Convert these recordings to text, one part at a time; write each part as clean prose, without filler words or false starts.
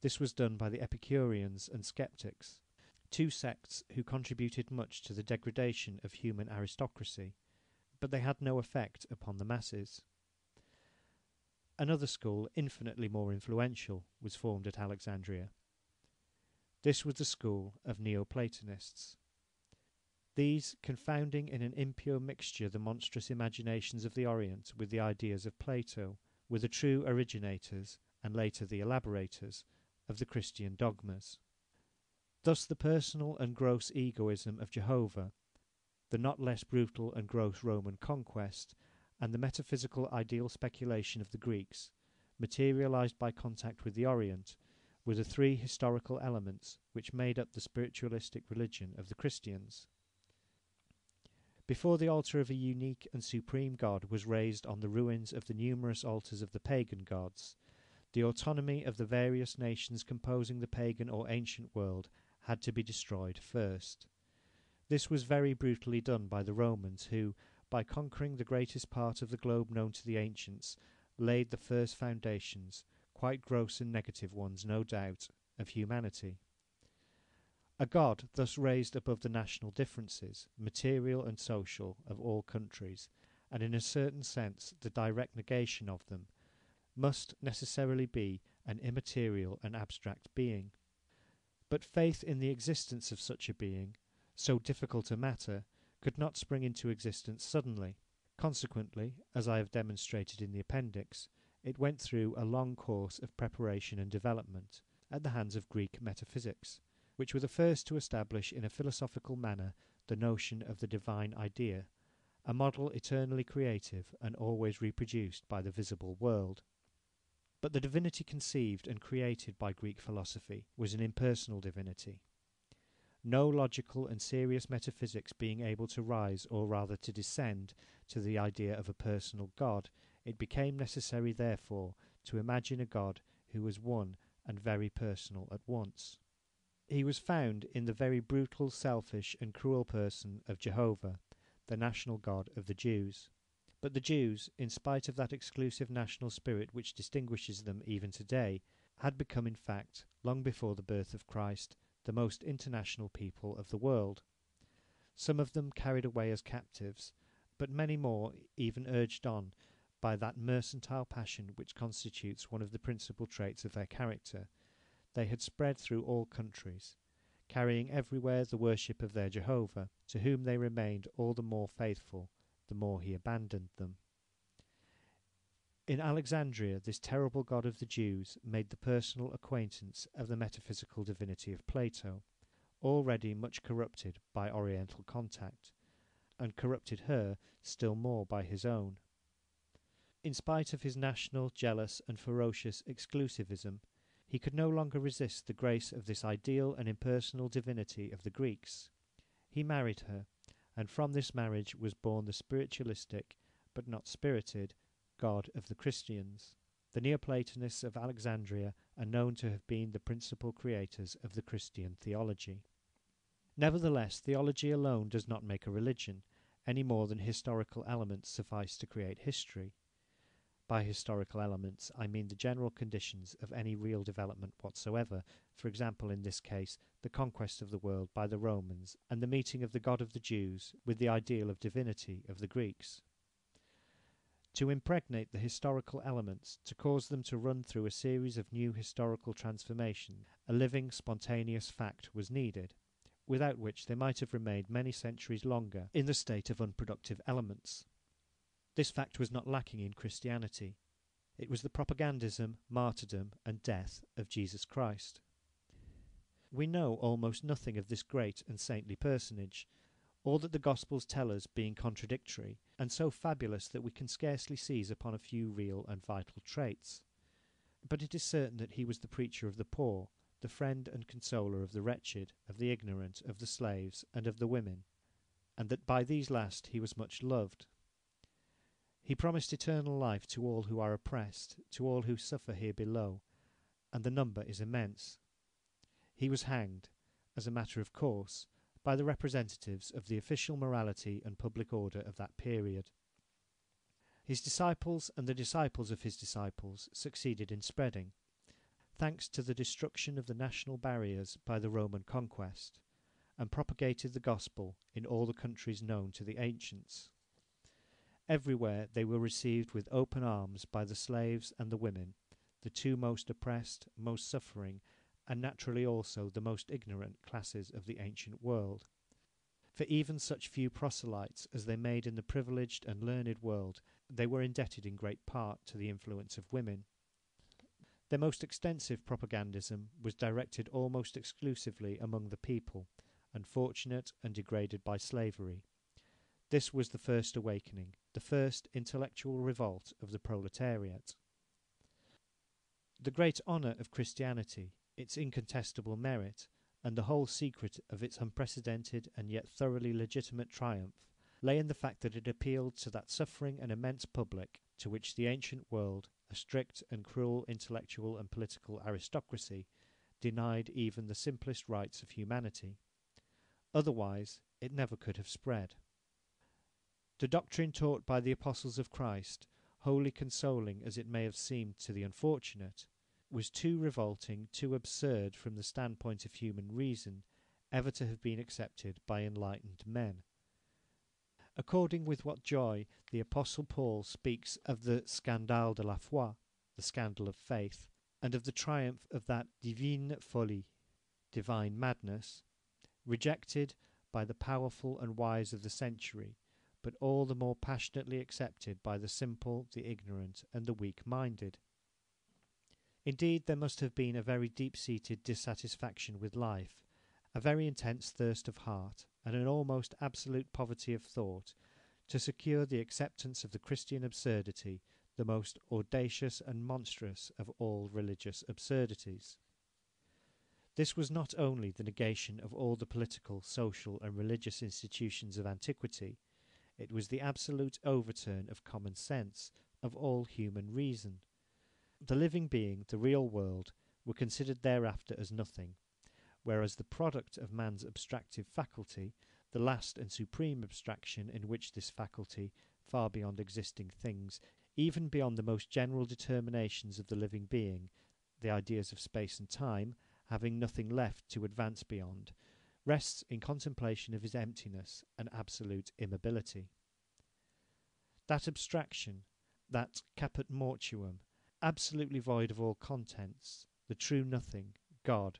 This was done by the Epicureans and Sceptics, two sects who contributed much to the degradation of human aristocracy, but they had no effect upon the masses. Another school, infinitely more influential, was formed at Alexandria. This was the school of Neoplatonists. These, confounding in an impure mixture the monstrous imaginations of the Orient with the ideas of Plato, were the true originators, and later the elaborators, of the Christian dogmas. Thus the personal and gross egoism of Jehovah, the not less brutal and gross Roman conquest, and the metaphysical ideal speculation of the Greeks, materialized by contact with the Orient, were the three historical elements which made up the spiritualistic religion of the Christians. Before the altar of a unique and supreme God was raised on the ruins of the numerous altars of the pagan gods, the autonomy of the various nations composing the pagan or ancient world had to be destroyed first. This was very brutally done by the Romans, who, by conquering the greatest part of the globe known to the ancients, laid the first foundations, quite gross and negative ones, no doubt, of humanity. A God thus raised above the national differences, material and social, of all countries, and in a certain sense the direct negation of them, must necessarily be an immaterial and abstract being. But faith in the existence of such a being, so difficult a matter, could not spring into existence suddenly. Consequently, as I have demonstrated in the appendix, it went through a long course of preparation and development at the hands of Greek metaphysics, which were the first to establish in a philosophical manner the notion of the divine idea, a model eternally creative and always reproduced by the visible world. But the divinity conceived and created by Greek philosophy was an impersonal divinity. No logical and serious metaphysics being able to rise, or rather to descend, to the idea of a personal God, it became necessary, therefore, to imagine a God who was one and very personal at once. He was found in the very brutal, selfish, and cruel person of Jehovah, the national God of the Jews. But the Jews, in spite of that exclusive national spirit which distinguishes them even today, had become, in fact, long before the birth of Christ, the most international people of the world. Some of them carried away as captives, but many more even urged on by that mercantile passion which constitutes one of the principal traits of their character. They had spread through all countries, carrying everywhere the worship of their Jehovah, to whom they remained all the more faithful, the more he abandoned them. In Alexandria, this terrible God of the Jews made the personal acquaintance of the metaphysical divinity of Plato, already much corrupted by Oriental contact, and corrupted her still more by his own. In spite of his national, jealous, and ferocious exclusivism, he could no longer resist the grace of this ideal and impersonal divinity of the Greeks. He married her, and from this marriage was born the spiritualistic, but not spirited, God of the Christians. The Neoplatonists of Alexandria are known to have been the principal creators of the Christian theology. Nevertheless, theology alone does not make a religion, any more than historical elements suffice to create history. By historical elements, I mean the general conditions of any real development whatsoever, for example, in this case, the conquest of the world by the Romans and the meeting of the God of the Jews with the ideal of divinity of the Greeks. To impregnate the historical elements, to cause them to run through a series of new historical transformations, a living, spontaneous fact was needed, without which they might have remained many centuries longer in the state of unproductive elements. This fact was not lacking in Christianity. It was the propagandism, martyrdom, and death of Jesus Christ. We know almost nothing of this great and saintly personage, all that the Gospels tell us being contradictory, and so fabulous that we can scarcely seize upon a few real and vital traits. But it is certain that he was the preacher of the poor, the friend and consoler of the wretched, of the ignorant, of the slaves, and of the women, and that by these last he was much loved. He promised eternal life to all who are oppressed, to all who suffer here below, and the number is immense. He was hanged, as a matter of course, by the representatives of the official morality and public order of that period. His disciples and the disciples of his disciples succeeded in spreading. thanks to the destruction of the national barriers by the Roman conquest, and propagated the gospel in all the countries known to the ancients. Everywhere they were received with open arms by the slaves and the women, the two most oppressed, most suffering, and naturally also the most ignorant classes of the ancient world. For even such few proselytes as they made in the privileged and learned world, they were indebted in great part to the influence of women. Their most extensive propagandism was directed almost exclusively among the people, unfortunate and degraded by slavery. This was the first awakening, the first intellectual revolt of the proletariat. The great honour of Christianity, its incontestable merit, and the whole secret of its unprecedented and yet thoroughly legitimate triumph lay in the fact that it appealed to that suffering and immense public to which the ancient world, a strict and cruel intellectual and political aristocracy, denied even the simplest rights of humanity. Otherwise it never could have spread. The doctrine taught by the apostles of Christ, wholly consoling as it may have seemed to the unfortunate, was too revolting, too absurd from the standpoint of human reason, ever to have been accepted by enlightened men. According with what joy the Apostle Paul speaks of the scandale de la foi, the scandal of faith, and of the triumph of that divine folie, divine madness, rejected by the powerful and wise of the century, but all the more passionately accepted by the simple, the ignorant, and the weak-minded. Indeed, there must have been a very deep-seated dissatisfaction with life, a very intense thirst of heart, and an almost absolute poverty of thought, to secure the acceptance of the Christian absurdity, the most audacious and monstrous of all religious absurdities. This was not only the negation of all the political, social, and religious institutions of antiquity, it was the absolute overturn of common sense, of all human reason. The living being, the real world, were considered thereafter as nothing, whereas the product of man's abstractive faculty, the last and supreme abstraction in which this faculty, far beyond existing things, even beyond the most general determinations of the living being, the ideas of space and time, having nothing left to advance beyond, rests in contemplation of his emptiness and absolute immobility. That abstraction, that caput mortuum, absolutely void of all contents, the true nothing, God,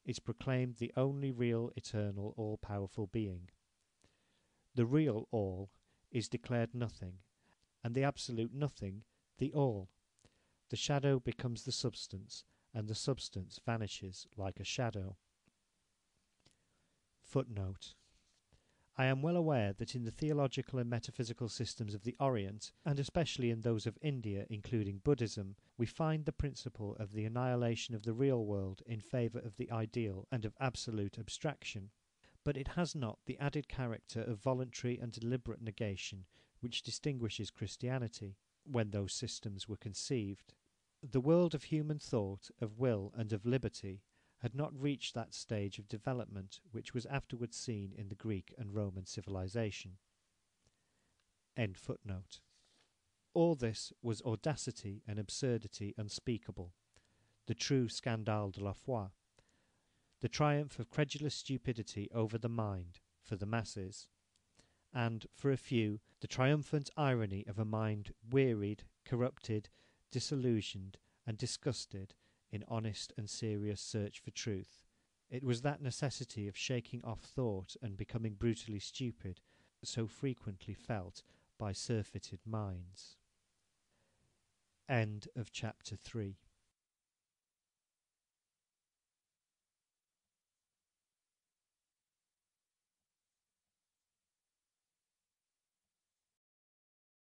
is proclaimed the only real, eternal, all-powerful being. The real all is declared nothing, and the absolute nothing the all. The shadow becomes the substance, and the substance vanishes like a shadow. Footnote. I am well aware that in the theological and metaphysical systems of the Orient, and especially in those of India, including Buddhism, we find the principle of the annihilation of the real world in favour of the ideal and of absolute abstraction. But it has not the added character of voluntary and deliberate negation which distinguishes Christianity, when those systems were conceived. The world of human thought, of will, and of liberty had not reached that stage of development which was afterwards seen in the Greek and Roman civilization. End footnote. All this was audacity and absurdity unspeakable, the true scandale de la foi, the triumph of credulous stupidity over the mind, for the masses, and, for a few, the triumphant irony of a mind wearied, corrupted, disillusioned, and disgusted in honest and serious search for truth. It was that necessity of shaking off thought and becoming brutally stupid, so frequently felt by surfeited minds. End of chapter 3.